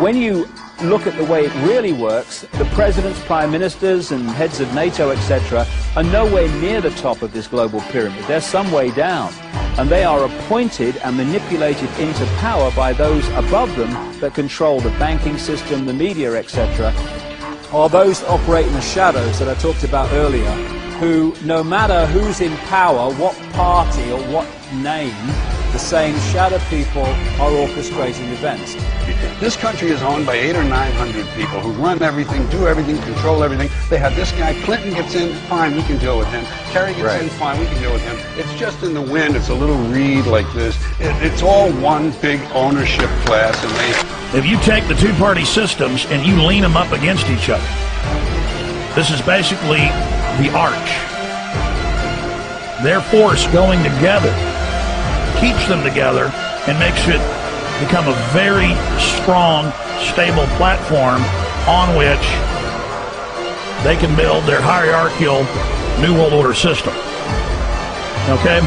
When you look at the way it really works, the presidents, prime ministers, and heads of NATO, etc., are nowhere near the top of this global pyramid. They're some way down. And they are appointed and manipulated into power by those above them that control the banking system, the media, etc., or those that operate in the shadows that I talked about earlier, who, no matter who's in power, what party or what name, the same shadow people are orchestrating events. This country is owned by 800 or 900 people who run everything, do everything, control everything. They have this guy, Clinton gets in, fine, we can deal with him. Kerry gets in, fine, we can deal with him. It's just in the wind, it's a little reed like this. It's all one big ownership class, and If you take the two-party systems and you lean them up against each other, this is basically the arch. Their force going together keeps them together and makes it become a very strong, stable platform on which they can build their hierarchical New World Order system. Okay?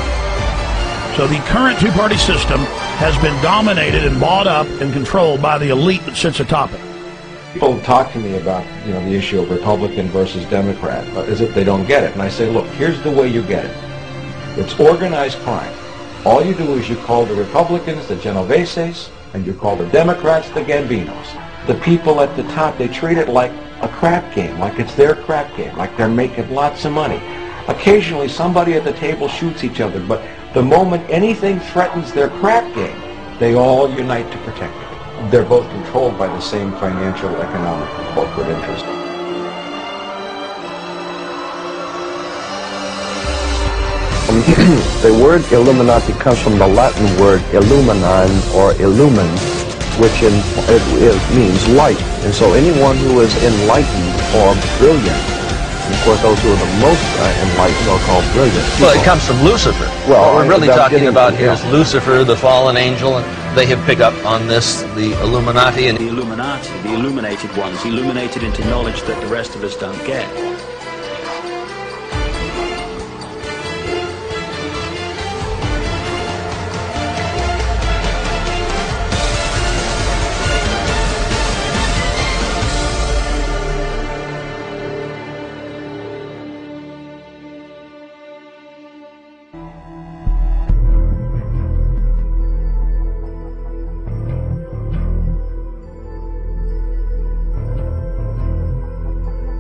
So the current two-party system has been dominated and bought up and controlled by the elite that sits atop it. People talk to me about, the issue of Republican versus Democrat, as if they don't get it. And I say, look, here's the way you get it. It's organized crime. All you do is you call the Republicans the Genoveses, and you call the Democrats the Gambinos. The people at the top, they treat it like a crap game, like it's their crap game, like they're making lots of money. Occasionally somebody at the table shoots each other, but the moment anything threatens their crap game, they all unite to protect it. They're both controlled by the same financial, economic, and corporate interest. The word Illuminati comes from the Latin word illuminare or illumin, which means light. And so anyone who is enlightened or brilliant, and of course those who are the most enlightened are called brilliant. Well, it comes from Lucifer. Well, what we're really talking about here is Lucifer, the fallen angel, and they have picked up on this, the Illuminati. And the Illuminati, the illuminated ones, illuminated into knowledge that the rest of us don't get.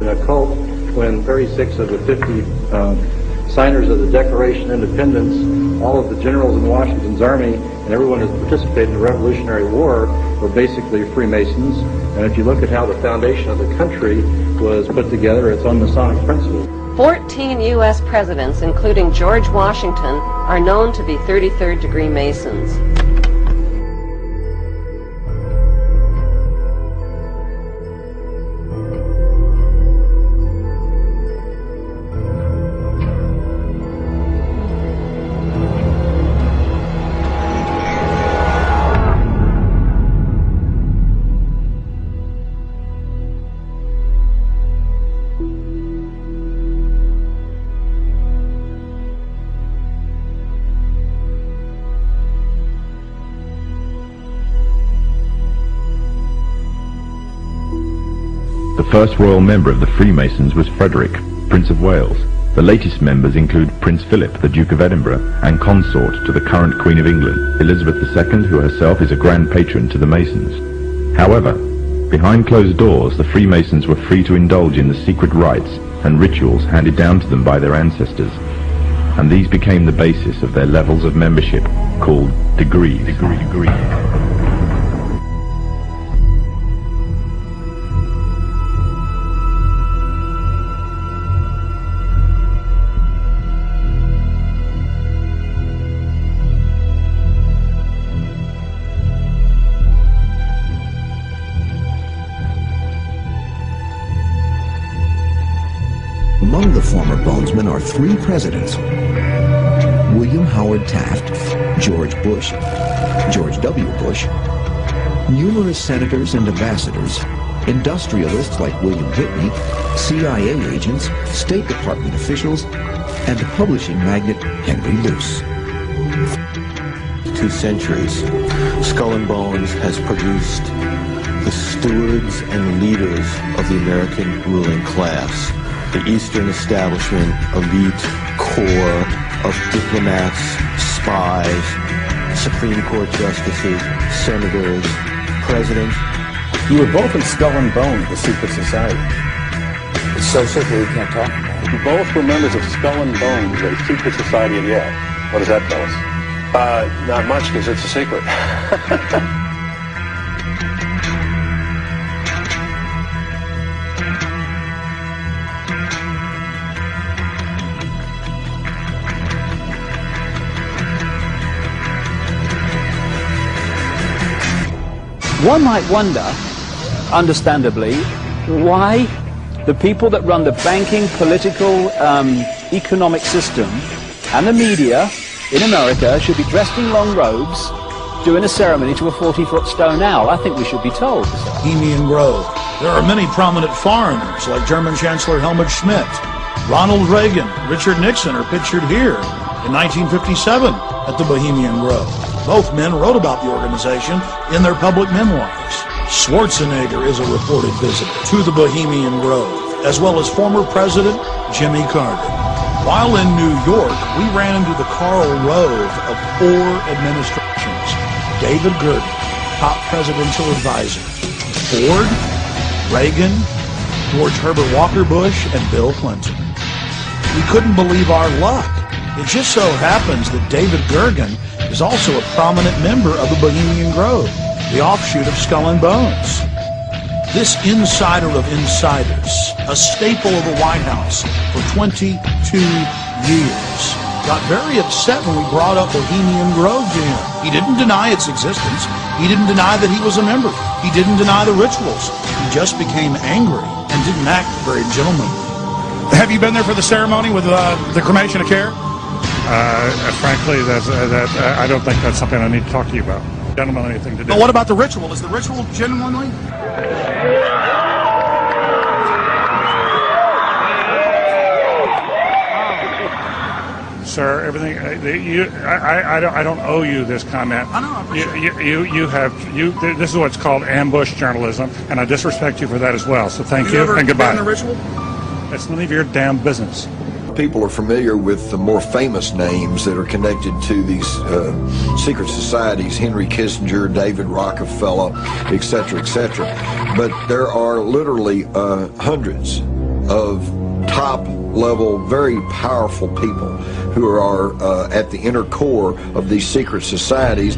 A cult when 36 of the 50 signers of the Declaration of Independence, all of the generals in Washington's army, and everyone who participated in the Revolutionary War were basically Freemasons. And if you look at how the foundation of the country was put together, it's on Masonic principles. 14 U.S. presidents, including George Washington, are known to be 33rd degree Masons. The first royal member of the Freemasons was Frederick, Prince of Wales. The latest members include Prince Philip, the Duke of Edinburgh, and consort to the current Queen of England, Elizabeth II, who herself is a grand patron to the Masons. However, behind closed doors, the Freemasons were free to indulge in the secret rites and rituals handed down to them by their ancestors, and these became the basis of their levels of membership, called degrees. Among the former Bonesmen are three presidents: William Howard Taft, George Bush, George W. Bush, numerous senators and ambassadors, industrialists like William Whitney, CIA agents, State Department officials, and the publishing magnate Henry Luce. 2 centuries, Skull and Bones has produced the stewards and leaders of the American ruling class, the Eastern establishment, elite core of diplomats, spies, Supreme Court justices, senators, presidents. You were both in Skull and Bones, the secret society. It's so secret we can't talk about it. You both were members of Skull and Bones, a secret society in Yale. What does that tell us? Not much, because it's a secret. One might wonder, understandably, why the people that run the banking, political, economic system and the media in America should be dressed in long robes doing a ceremony to a 40-foot stone owl. I think we should be told. Bohemian Grove. There are many prominent foreigners like German Chancellor Helmut Schmidt, Ronald Reagan, Richard Nixon are pictured here in 1957 at the Bohemian Grove. Both men wrote about the organization in their public memoirs. Schwarzenegger is a reported visitor to the Bohemian Grove, as well as former President Jimmy Carter. While in New York, we ran into the Karl Rove of 4 administrations. David Gergen, top presidential advisor. Ford, Reagan, George Herbert Walker Bush, and Bill Clinton. We couldn't believe our luck. It just so happens that David Gergen is also a prominent member of the Bohemian Grove, the offshoot of Skull and Bones. This insider of insiders, a staple of the White House for 22 years, got very upset when we brought up Bohemian Grove to him. He didn't deny its existence. He didn't deny that he was a member. He didn't deny the rituals. He just became angry and didn't act very gentlemanly. Have you been there for the ceremony with the cremation of care? Frankly, I don't think that's something I need to talk to you about. Gentlemen, anything to do. But what about the ritual? Is the ritual genuinely? Sir, everything. I don't owe you this comment. I know. I appreciate it. This is what's called ambush journalism, and I disrespect you for that as well. So thank you and goodbye. Have you ever been in a ritual? It's none of your damn business. People are familiar with the more famous names that are connected to these secret societies, Henry Kissinger, David Rockefeller, etc., etc. But there are literally hundreds of top-level, very powerful people who are at the inner core of these secret societies.